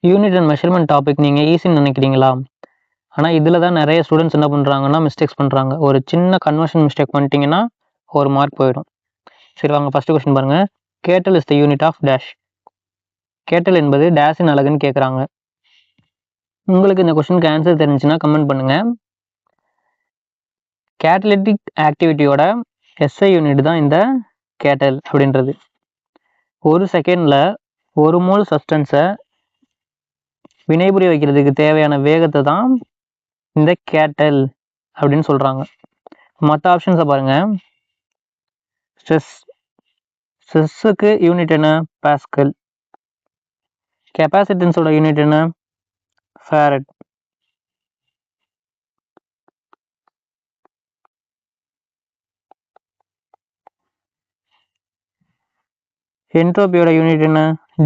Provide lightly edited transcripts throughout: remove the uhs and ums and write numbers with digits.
Unit and measurement topic நீங்கள் ஈஸின்னு நினைக்கிறீங்களா? ஆனால் இதில் தான் நிறைய ஸ்டூடெண்ட்ஸ் என்ன பண்ணுறாங்கன்னா மிஸ்டேக்ஸ் பண்ணுறாங்க. ஒரு சின்ன கன்வர்ஷன் மிஸ்டேக் பண்ணிட்டீங்கன்னா ஒரு மார்க் போயிடும். சரி வாங்க, ஃபஸ்ட்டு கொஸ்டின் பாருங்கள். Katal is the unit of dash. Katal என்பது டேஷின் அலகுன்னு கேட்குறாங்க. உங்களுக்கு இந்த கொஸ்டினுக்கு ஆன்சர் தெரிஞ்சுன்னா கமெண்ட் பண்ணுங்கள். கேட்டலிட்டிக் ஆக்டிவிட்டியோட எஸ்ஐ யூனிட் தான் இந்த கேட்டல் அப்படின்றது. ஒரு செகண்டில் ஒரு மோல் சப்ஸ்டன்ஸை வினைபுரிய வைக்கிறதுக்கு தேவையான வேகத்தை தான் இந்த கேட்டல் அப்படின்னு சொல்கிறாங்க. மற்ற ஆப்ஷன்ஸை பாருங்கள். ஸ்ட்ரெஸ்ஸுக்கு யூனிட் என்ன? பாஸ்கல். கெப்பாசிட்டன்ஸோட யூனிட் என்ன? ஃபாரட். என்ட்ரோபியோட யூனிட் என்ன?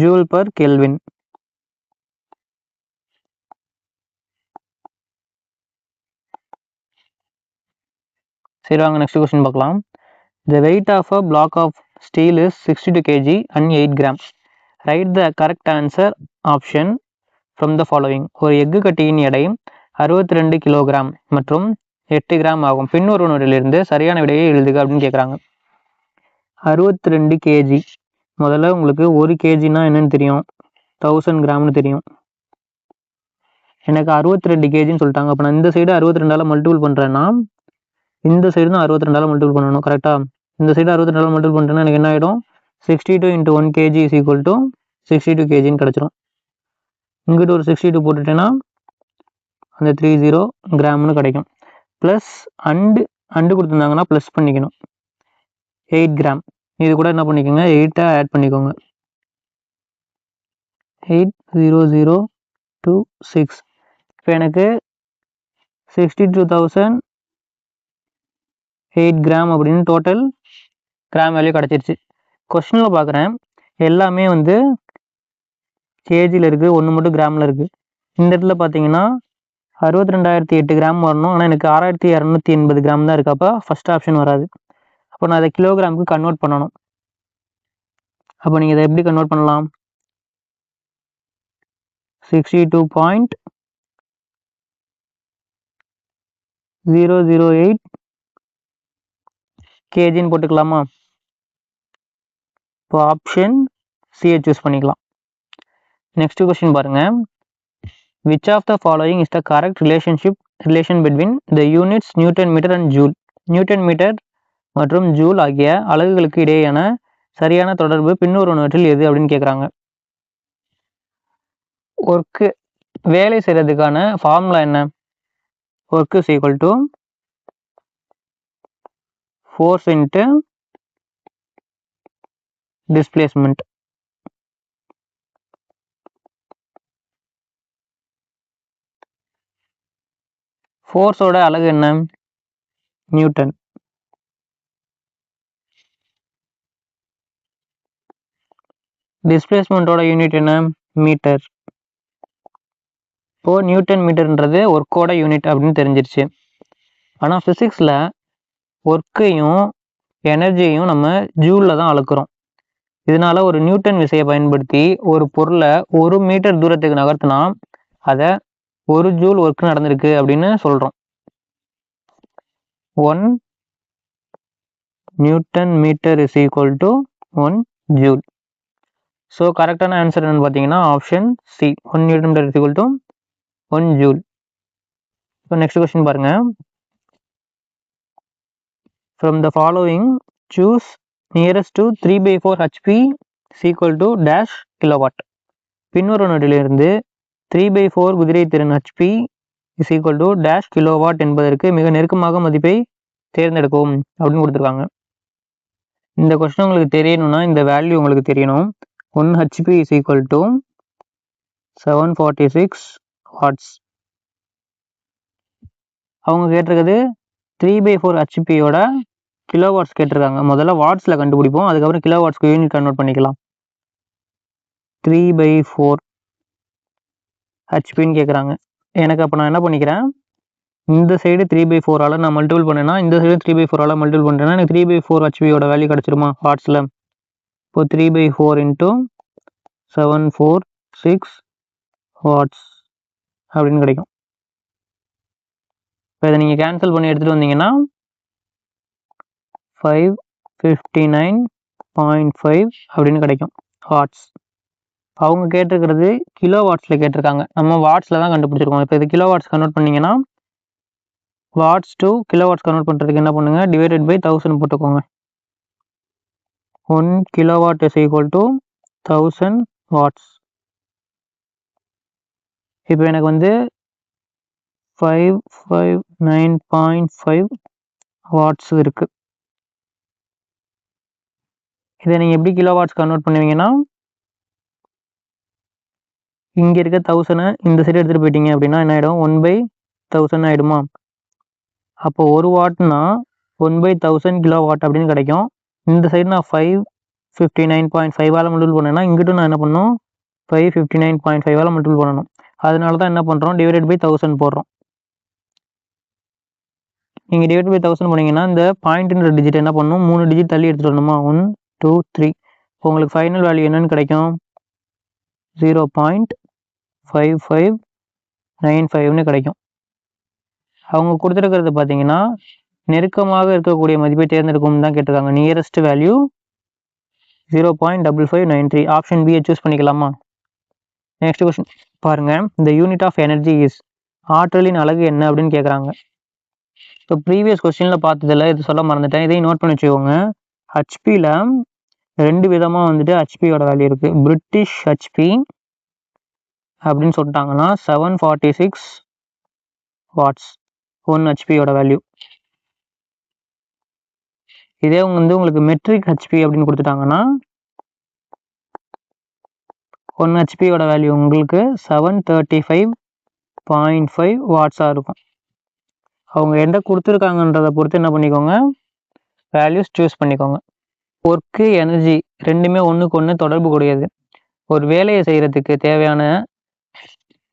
Joule per kelvin. சரி வாங்க, நெக்ஸ்ட் கொஸ்டின் பார்க்கலாம். The weight of a block of steel is 62 kg and 8 gram. Write the correct answer option from the following. ஒரு எஃகு கட்டியின் எடை 62 கிலோகிராம் மற்றும் 8 கிராம் ஆகும். பின்வருவனவற்றிலிருந்து சரியான விடையை எழுதுக அப்படின்னு கேட்குறாங்க. 62 கேஜி. முதல்ல உங்களுக்கு 1 கேஜினா என்னன்னு தெரியும், 1000 கிராம்னு தெரியும். எனக்கு 62 கேஜின்னு சொல்லிட்டாங்க. அப்போ நான் இந்த சைடு 62ஆல் மல்டிபிள் பண்ணுறேன்னா இந்த சைடு தான் 62ஆல் மல்டிபிள் பண்ணணும். கரெக்டாக? இந்த சைடு 62ஆல் மல்டிபிள் பண்ணுறேன்னா எனக்கு என்ன ஆகிடும்? 62 × 1 kg is equal to 62 kgன்னு கிடச்சிரும். இங்கிட்ட ஒரு 62 போட்டுட்டேன்னா அந்த 30 கிராம்னு கிடைக்கும். ப்ளஸ் அண்டு கொடுத்துருந்தாங்கன்னா ப்ளஸ் பண்ணிக்கணும். 8 கிராம். இது கூட என்ன பண்ணிக்கோங்க, 8 ஆட் பண்ணிக்கோங்க. 80026. இப்போ எனக்கு 62,008 கிராம் அப்படின்னு டோட்டல் கிராம் வேல்யூ கிடச்சிருச்சு. கொஸ்டினில் பார்க்குறேன் எல்லாமே வந்து கேஜியில் இருக்குது, ஒன்று மட்டும் கிராமில் இருக்குது. இந்த இடத்துல பார்த்தீங்கன்னா 62,008 கிராம் வரணும். ஆனால் எனக்கு 6,280 கிராம் தான் இருக்குது. அப்போ ஃபஸ்ட் ஆப்ஷன் வராது. அப்போ நான் அதை கிலோகிராமுக்கு கன்வெர்ட் பண்ணணும். அப்போ நீங்கள் இதை எப்படி கன்வெர்ட் பண்ணலாம்? 62.008 கேஜின்னு போட்டுக்கலாமா? இப்போ ஆப்ஷன் சியை சூஸ் பண்ணிக்கலாம். நெக்ஸ்ட் கொஸ்டின் பாருங்கள். Which of the following is the correct relation between the units newton metre and joule. Newton metre மற்றும் ஜூல் ஆகிய அலகுகளுக்கு இடையேயான சரியான தொடர்பு பின்வருவனவற்றில் எது அப்படின்னு கேட்குறாங்க. ஒர்க்கு வேலை செய்கிறதுக்கான ஃபார்முலா என்ன? Work is equal to force into displacement. ஃபோர்ஸோட அலகு என்ன? நியூட்டன். டிஸ்பிளேஸ்மெண்ட்டோட யூனிட் என்ன? மீட்டர். இப்போது நியூட்டன் மீட்டர்ன்றது ஒர்க்கோட யூனிட் அப்படின்னு தெரிஞ்சிருச்சு. ஆனால் ஃபிசிக்ஸில் ஒர்க்கையும் எனர்ஜியையும் நம்ம ஜூலில் தான் அளக்குறோம். இதனால ஒரு நியூட்டன் விசையை பயன்படுத்தி ஒரு பொருளை 1 மீட்டர் தூரத்துக்கு நகர்த்தினா அதை 1 ஜூல் ஒர்க் நடந்திருக்கு அப்படின்னு சொல்கிறோம். 1 newton metre is equal to 1 joule. So கரெக்டான ஆன்சர் என்னன்னு பார்த்தீங்கன்னா option C, 1 newton metre is equal to 1 joule. இப்போ நெக்ஸ்ட் கொஸ்டின் பாருங்கள். From the following, choose nearest to 3/4 HP is equal to dash kilowatt. பின்வருவனவற்றிலிருந்து 3/4 குதிரை திறன் HP is equal to dash kilowatt என்பதற்கு மிக நெருக்கமாக மதிப்பை தேர்ந்தெடுக்கவும் அப்படின்னு கொடுத்துருக்காங்க. இந்த கொஸ்டின் உங்களுக்கு தெரியணும்னா இந்த வேல்யூ உங்களுக்கு தெரியணும். 1 HP is equal to 746 watts. அவங்க கேட்டிருக்கிறது 3/4 HPயோட கிலோ வாட்ஸ் கேட்டிருக்காங்க. முதல்ல வாட்ஸில் கண்டுபிடிப்போம், அதுக்கப்புறம் கிலோ வாட்ஸ்க்கு யூனிட் கன்வெர்ட் பண்ணிக்கலாம். 3/4 ஹெச்பின்னு கேட்குறாங்க. எனக்கு அப்போ நான் என்ன பண்ணிக்கிறேன், இந்த சைடு 3/4ஆல் நான் மல்டிபிள் பண்ணேன்னா இந்த சைடு 3/4ஆல் மல்டிபிள் பண்ணுறேன்னா எனக்கு 3/4 ஹெச்பியோட வேல்யூ கிடச்சிருமா வாட்ஸில்? இப்போது 3/4 × 746 வாட்ஸ் அப்படின்னு கிடைக்கும். இப்போ இதை நீங்கள் கேன்சல் பண்ணி எடுத்துகிட்டு வந்தீங்கன்னா 559.5 அப்படின்னு கிடைக்கும் வாட்ஸ். அவங்க கேட்டிருக்கிறது கிலோ வாட்ஸில் கேட்டிருக்காங்க, நம்ம வாட்ஸில் தான் கண்டுபிடிச்சிருக்கோம். இப்போ இது கிலோ வாட்ஸ் கன்வெர்ட் பண்ணிங்கன்னா watts to kilo watts convert பண்ணுறதுக்கு என்ன பண்ணுங்க, டிவைடட் பை 1000 போட்டுக்கோங்க. 1 kilowatt is equal to 1000 watts. இப்போ எனக்கு வந்து 559.5 வாட்ஸ் இருக்கு. இதை நீங்கள் எப்படி கிலோ வாட்ஸ் கன்வெர்ட் பண்ணுவீங்கன்னா, இங்கே இருக்க 1000 இந்த சைடு எடுத்துகிட்டு போயிட்டீங்க அப்படின்னா என்ன ஆகிடும், 1/1000 ஆகிடுமா. அப்போ 1 வாட்னா 1/1000 கிலோ வாட் அப்படின்னு கிடைக்கும். இந்த சைடு நான் 559.5 மல்டிபிள் பண்ணேன்னா இங்கிட்டும் நான் என்ன பண்ணணும், 559.5 மல்டிபிள் பண்ணணும். அதனால தான் என்ன பண்ணுறோம், டிவைடட் பை 1000 போடுறோம். நீங்கள் டிவைட் பை 1000 போனீங்கன்னா இந்த பாயிண்ட்ன்ற டிஜிட் என்ன பண்ணணும், 3 டிஜிட் தள்ளி எடுத்துகிட்டு வரணுமா. 1 2 3. உங்களுக்கு ஃபைனல் வேல்யூ என்னன்னு கிடைக்கும், 0.5595 கிடைக்கும். அவங்க கொடுத்துருக்கிறது பார்த்தீங்கன்னா நெருக்கமாக இருக்கக்கூடிய மதிப்பை தேர்ந்தெடுக்கும் தான் கேட்டிருக்காங்க. Nearest value 0.5593. ஆப்ஷன் பியை சூஸ் பண்ணிக்கலாமா. நெக்ஸ்ட் கொஸ்டின் பாருங்க, இந்த யூனிட் ஆஃப் எனர்ஜி இஸ், ஆற்றலின் அலகு என்ன அப்படின்னு கேட்குறாங்க. இப்போ ப்ரீவியஸ் கொஸ்டினில் பார்த்ததில்ல, இது சொல்ல மறந்துட்டேன், இதையும் நோட் பண்ணி வச்சுக்கோங்க. ஹெச்பியில் 2 விதமாக வந்துட்டு ஹெச்பியோட வேல்யூ இருக்குது. பிரிட்டிஷ் ஹெச்பி அப்படின்னு சொல்லிட்டாங்கன்னா 746 வாட்ஸ் 1 ஹெச்பியோட வேல்யூ. இதே வந்து உங்களுக்கு மெட்ரிக் ஹெச்பி அப்படின்னு கொடுத்துட்டாங்கன்னா 1 ஹெச்பியோட வேல்யூ உங்களுக்கு 735.5 வாட்ஸாக இருக்கும். அவங்க எந்த கொடுத்துருக்காங்கன்றதை பொறுத்து என்ன பண்ணிக்கோங்க, வேல்யூஸ் சூஸ் பண்ணிக்கோங்க. ஒர்க்கு எனர்ஜி ரெண்டுமே ஒன்றுக்கு ஒன்று தொடர்பு கூடியது. ஒரு வேலையை செய்கிறதுக்கு தேவையான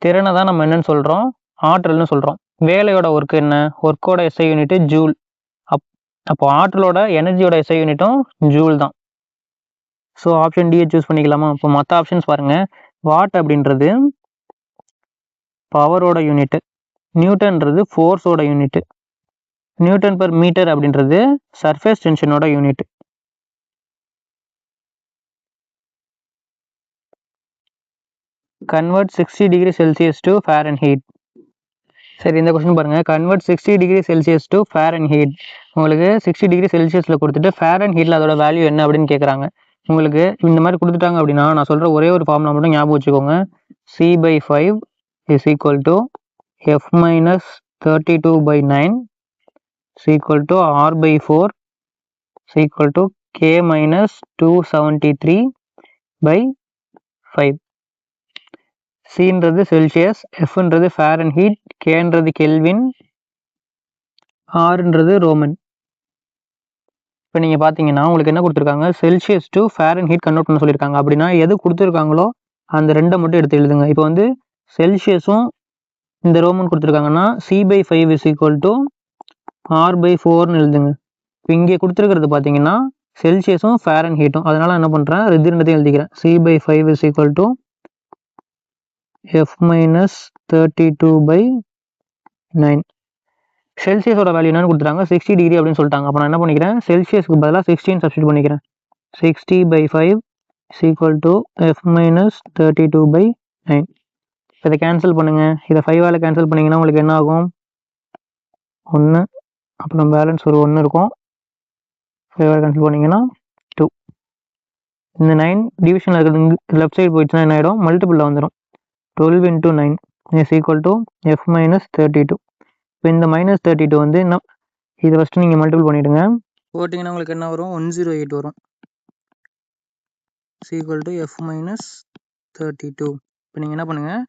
திறனை தான் நம்ம என்னன்னு சொல்கிறோம், ஆற்றல்னு சொல்கிறோம். வேலையோட ஒர்க்கு என்ன, ஒர்க்கோட எஸ்ஐ யூனிட்டு ஜூல். அப்போ ஆற்றலோட எனர்ஜியோட எஸ்ஐ யூனிட்டும் ஜூல் தான். ஸோ ஆப்ஷன் டியை சூஸ் பண்ணிக்கலாமா. இப்போ மற்ற ஆப்ஷன்ஸ் பாருங்கள். வாட் அப்படின்றது பவரோட யூனிட்டு, நியூட்டன்றது ஃபோர்ஸோட யூனிட்டு, நியூட்டன் பர் மீட்டர் அப்படின்றது சர்ஃபேஸ் டென்ஷனோட unit. Convert 60 degree Celsius to Fahrenheit. சரி, இந்த கொஸ்டின் பாருங்கள். Convert 60 degree Celsius to Fahrenheit. உங்களுக்கு 60 டிகிரி செல்சியஸில் கொடுத்துட்டு ஃபாரன்ஹீட்டில் அதோட வேல்யூ என்ன அப்படின்னு கேட்குறாங்க. உங்களுக்கு இந்த மாதிரி கொடுத்துட்டாங்க அப்படின்னா நான் சொல்கிற ஒரே ஒரு ஃபார்முலா மட்டும் ஞாபகம் வச்சுக்கோங்க. C/5 is equal to F minus 32/9 is equal to R/4 is equal to K minus 273/5. Cன்றது செல்சியஸ், Fன்றது ஃபாரன்ஹீட், Kன்றது கெல்வின், Rன்றது ரோமன். இப்போ நீங்கள் பார்த்தீங்கன்னா உங்களுக்கு என்ன கொடுத்துருக்காங்க, செல்சியஸ் டு ஃபாரன்ஹீட் கன்வெர்ட் பண்ண சொல்லியிருக்காங்க. அப்படின்னா எது கொடுத்துருக்காங்களோ அந்த ரெண்டை மட்டும் எடுத்து எழுதுங்க. இப்போ வந்து செல்சியஸும் இந்த ரோமன் கொடுத்துருக்காங்கன்னா C/5 is equal to R/4ன்னு எழுதுங்க. இப்போ இங்கே கொடுத்துருக்கிறது பார்த்தீங்கன்னா செல்சியஸும் ஃபாரன்ஹீட்டும், அதனால் என்ன பண்ணுறேன், ரெண்டுத்தையும் எழுதிக்கிறேன். C/5 is equal to F minus 32/9. செல்சியஸோட value என்னன்னு கொடுத்துட்டாங்க, 60 டிகிரி அப்படின்னு சொல்லிட்டாங்க. அப்போ நான் என்ன பண்ணிக்கிறேன், செல்சியஸ்க்கு பதிலாக 16 சப்ஸ்டியூட் பண்ணிக்கிறேன். 60/5 is equal to F minus 32/9. இதை கேன்சல் பண்ணுங்கள். இதை 5ஆல் கேன்சல் பண்ணிங்கன்னா உங்களுக்கு என்ன ஆகும், 1, அப்புறம் பேலன்ஸ் ஒரு 1 இருக்கும். 5ஆல் கேன்சல் பண்ணிங்கன்னா 2. இந்த 9 டிவிஷனில் இருக்கிறது லெஃப்ட் சைடு போயிடுச்சுன்னா என்ன ஆகிடும், மல்டிபிளில் வந்துடும். 12 into 9 is equal to F minus 32. இப்போ இந்த மைனஸ் 32 வந்து என்ன, இதை ஃபஸ்ட்டு நீங்கள் மல்டிபிள் பண்ணிவிடுங்க. போட்டிங்கன்னா உங்களுக்கு என்ன வரும், 108 வரும். is equal to F minus 32. இப்போ நீங்கள் என்ன பண்ணுங்கள்,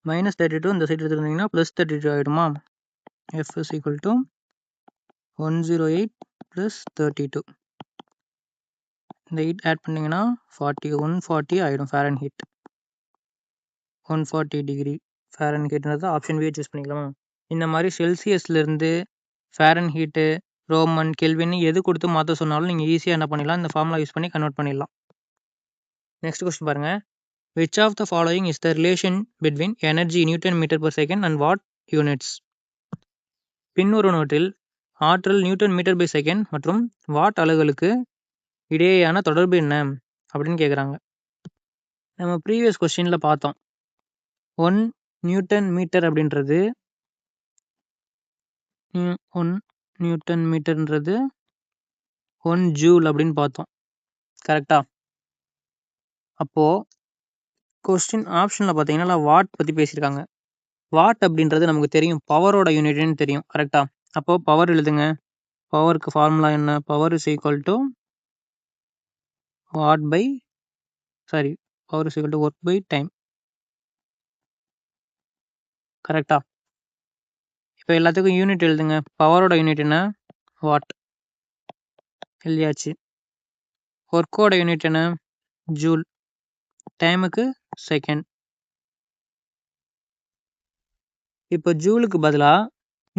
மைனஸ் 32 இந்த சைடு எடுத்துருந்தீங்கன்னா ப்ளஸ் 32 ஆகிடுமா. F is equal to 108 + 32. இந்த 8 ஆட் பண்ணிங்கன்னா 140 ஆகிடும் ஃபாரன்ஹீட். 140 டிகிரி ஃபாரன்ஹீட்ன்றது ஆப்ஷன் பியை சூஸ் பண்ணிக்கலாமா. இந்த மாதிரி செல்சியஸ்லேருந்து ஃபாரன்ஹீட்டு, ரோமன், கெல்வின் எது கொடுத்து மாற்ற சொன்னாலும் நீங்கள் ஈஸியாக என்ன பண்ணிடலாம், இந்த ஃபார்முலா யூஸ் பண்ணி கன்வெர்ட் பண்ணிடலாம். நெக்ஸ்ட் கொஸ்டின் பாருங்கள். Which of the following is the relation between energy Newton meter per second and watt units? பின்வருவனவற்றில் ஆற்றல் நியூட்டன் மீட்டர் பை செகண்ட் மற்றும் வாட் அலகுகளுக்கு இடையேயான தொடர்பு என்ன அப்படின்னு கேட்குறாங்க. நம்ம ப்ரீவியஸ் கொஸ்டின்ல பார்த்தோம் 1 நியூட்டன் மீட்டர் அப்படின்றது 1 நியூட்டன் மீட்டர்ன்றது 1 ஜூல் அப்படின்னு பார்த்தோம். கரெக்டா? அப்போ கொஸ்டின் ஆப்ஷனில் பார்த்தீங்கன்னா வாட் பற்றி பேசியிருக்காங்க. வாட் அப்படின்றது நமக்கு தெரியும், பவரோட யூனிட்னு தெரியும். கரெக்டா? அப்போ பவர் எழுதுங்க. பவருக்கு ஃபார்முலா என்ன? Power is equal to what by power is equal to work by time. கரெக்டா? இப்போ எல்லாத்துக்கும் யூனிட் எழுதுங்க. பவரோட யூனிட் என்ன? வாட் எழுதியாச்சு. ஒர்க்கோட யூனிட் என்ன? ஜூல். டைமுக்கு செகண்ட். இப்போ ஜூலுக்கு பதிலாக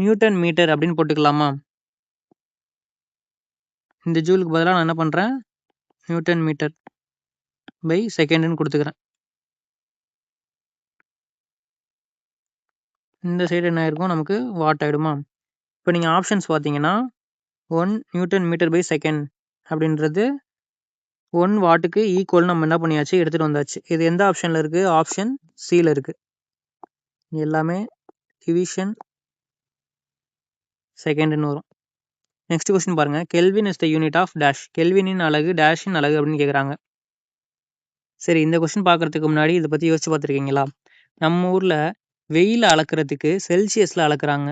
நியூட்டன் மீட்டர் அப்படின்னு போட்டுக்கலாமா? இந்த ஜூலுக்கு பதிலாக நான் என்ன பண்ணுறேன்? நியூட்டன் மீட்டர் பை செகண்ட்னு கொடுத்துக்கிறேன். இந்த சைடு என்ன ஆயிருக்கும்? நமக்கு வாட் ஆகிடுமா? இப்போ நீங்கள் ஆப்ஷன்ஸ் பார்த்தீங்கன்னா 1 நியூட்டன் மீட்டர் பை செகண்ட் அப்படின்றது 1 வாட்டுக்கு ஈக்குவல் நம்ம என்ன பண்ணியாச்சு? எடுத்துகிட்டு வந்தாச்சு. இது எந்த ஆப்ஷனில் இருக்குது? ஆப்ஷன் சியில் இருக்குது. எல்லாமே டிவிஷன் செகண்ட்னு வரும். நெக்ஸ்ட் கொஸ்டின் பாருங்க. Kelvin is the unit of dash. கெல்வினின் அலகு டேஷின் அலகு அப்படின்னு கேட்குறாங்க. சரி, இந்த கொஸ்டின் பார்க்கறதுக்கு முன்னாடி இதை பற்றி யோசிச்சு பார்த்துருக்கீங்களா? நம்ம ஊரில் வெயில அளக்கிறதுக்கு செல்சியஸில் அளக்குறாங்க,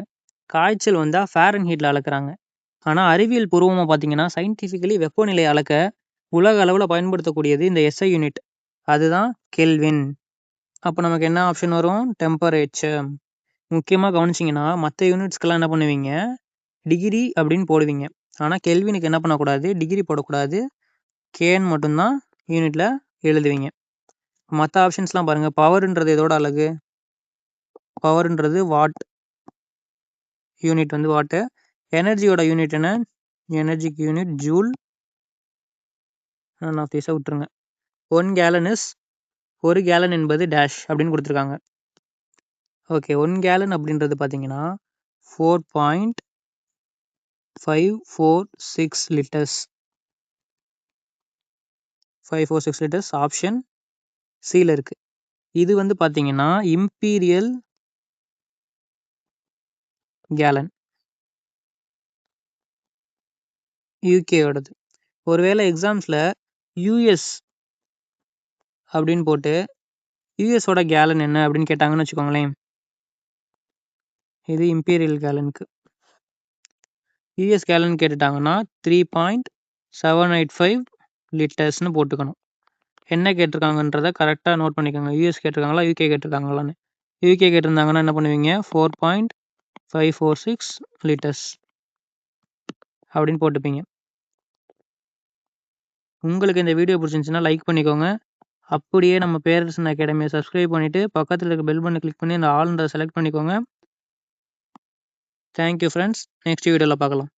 காய்ச்சல் வந்தால் ஃபாரன்ஹீட்டில் அளக்குறாங்க. ஆனால் அறிவியல் பூர்வமாக பார்த்தீங்கன்னா சயின்டிஃபிக்கலி வெப்பநிலை அளக்க உலக அளவில் பயன்படுத்தக்கூடியது இந்த எஸ்ஐ யூனிட், அதுதான் கெல்வின். அப்போ நமக்கு என்ன ஆப்ஷன் வரும்? டெம்பரேச்சர். முக்கியமாக கவனிச்சிங்கன்னா மற்ற யூனிட்ஸ்க்கெல்லாம் என்ன பண்ணுவீங்க? டிகிரி அப்படின்னு போடுவீங்க. ஆனால் கெல்வினுக்கு என்ன பண்ணக்கூடாது? டிகிரி போடக்கூடாது, கேன்னு மட்டும்தான் யூனிட்டில் எழுதுவீங்க. மற்ற ஆப்ஷன்ஸ்லாம் பாருங்கள். பவர்ன்றது எதோட அலகு? பவர்ன்றது வாட், யூனிட் வந்து வாட்டு. எனர்ஜியோட யூனிட் என்ன? எனர்ஜிக்கு யூனிட் ஜூல். நான் பீஸை விட்டுருங்க. 1 கேலன் இஸ், 1 கேலன் என்பது டேஷ் அப்படின்னு கொடுத்துருக்காங்க. ஓகே, 1 கேலன் அப்படின்றது பார்த்தீங்கன்னா 4.546 லிட்டர்ஸ். 546 லிட்டர்ஸ் ஆப்ஷன் சியில் இருக்குது. இது வந்து பார்த்தீங்கன்னா இம்பீரியல் கேலன், யூகேயோடது. ஒருவேளை எக்ஸாம்ஸில் யூஎஸ் அப்படின்னு போட்டு யூஎஸோட கேலன் என்ன அப்படின்னு கேட்டாங்கன்னு வச்சுக்கோங்களேன். இது இம்பீரியல் கேலனுக்கு. யூஎஸ் கேலன் கேட்டுட்டாங்கன்னா 3.785 லிட்டர்ஸ்னு போட்டுக்கணும். என்ன கேட்டிருக்காங்கன்றதை கரெக்டாக நோட் பண்ணிக்கோங்க. யூஎஸ் கேட்டிருக்காங்களா, யூகே கேட்டிருக்காங்களான்னு. யூகே கேட்டிருந்தாங்கன்னா என்ன பண்ணுவீங்க? 4.546 லிட்டர்ஸ் அப்படின்னு போட்டுப்பீங்க. உங்களுக்கு இந்த வீடியோ பிடிச்சிருந்துச்சுன்னா லைக் பண்ணிக்கோங்க. அப்படியே நம்ம பேரரசன் அகாடமியை சப்ஸ்கிரைப் பண்ணிவிட்டு பக்கத்தில் இருக்க பெல் பட்டனை கிளிக் பண்ணி அந்த ஆல்ன்றதை செலக்ட் பண்ணிக்கோங்க. Thank you friends. நெக்ஸ்ட் வீடியோவில் பார்க்கலாம்.